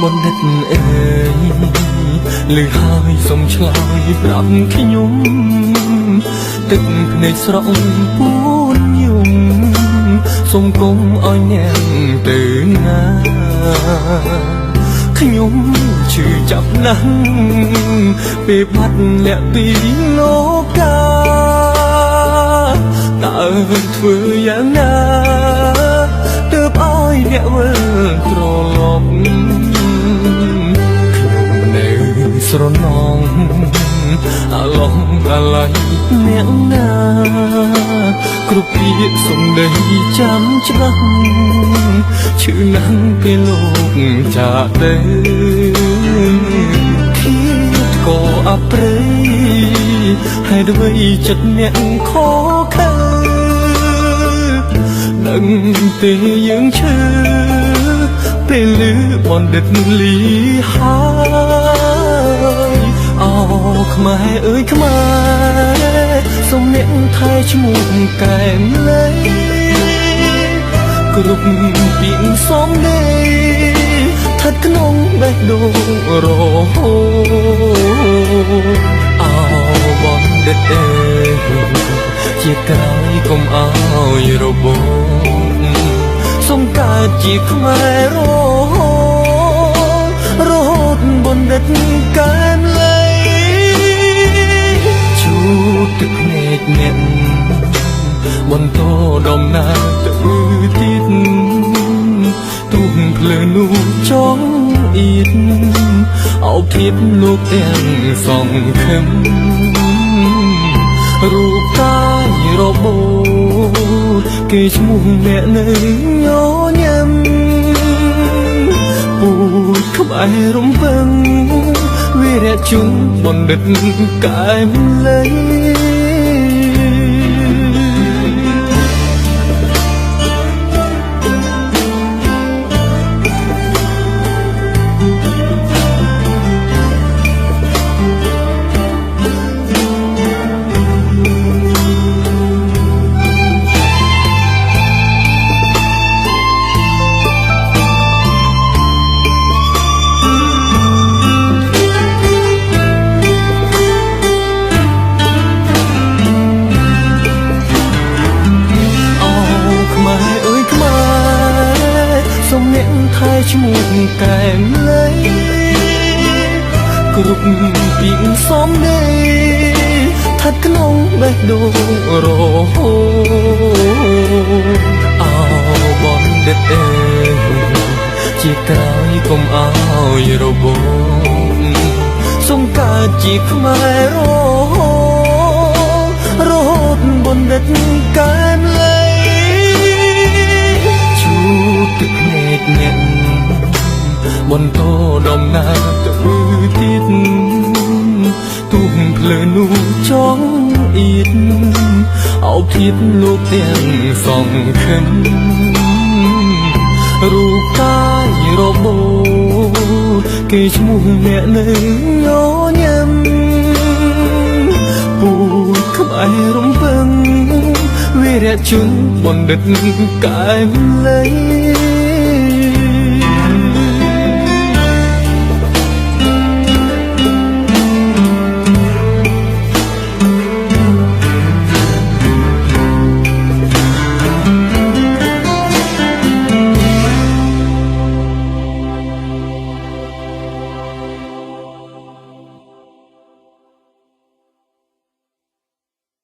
បណ្ឌិតអើយលឺហើយសុំឆ្លើយប្រាប់ខ្ញុំទឹកភ្នែកស្រក់ពួនយំសុំគុំឲ្យអ្នកទៅណាខ្ញុំឈឺចាប់ណាស់ពេលបាត់លាក់ពីលោកកាតើធ្វើយ៉ាងណាទើបឲ្យអ្នកវិលត្រឡប់ខ្ញុំនៅស្រណងអាឡងអាឡៃអ្នកណាគ្រប់ពាក្យសំដីចាំច្បាស់ឈឺណាស់ពេលលោកចាកទៅទៀតក៏អព្រៃហើយអ្វីចិត្តអ្នកខកខើដឹងទេយើងឈឺពេលលឺបណ្ឌិតលីហើយអោខ្មែរអើយខ្មែរសូមអ្នកថែឈ្មោះកែមលេគ្រប់ពីងសំដីស្ថិតក្នុងបេះដូងរហូតអោបណ្ឌិតអើយជាក្រោយកុំអោយរបូតសូមកើតជាខ្មែររហូតបណ្ឌិតកែមលេជួទឹកភ្នែកអ្នកបន្តដំណើរទៅទៀតទូកភ្លើនោះចង់អៀតអោបធៀបលោកទាំងសងខឹមរូបកាយរបូតគេឈ្មោះអ្នកនៅញញឹមពូជក្បែររំពឹងវីរៈជនបណ្ឌិតកែមលេថែឈ្មោះកែមលេគ្រប់ពីងសំដីស្ថិតក្នុងបេះដូងរហូតអោបណ្ឌិតអើយជាក្រោយកុំអោយរបូតសូមកើតជាខ្មែររហូតបណ្ឌិតកែមលេជួទឹកភ្នែកអ្នកបន្តដំណើរទៅទៀតទូកភ្លើនោះចង់អៀតអោបធៀបលោកទាំងសងខឹមរូបកាយរបូតគេឈ្មោះអ្នកនៅញញឹមពូជក្បែររំពឹងវីរៈជនបណ្ឌិតកែមលេ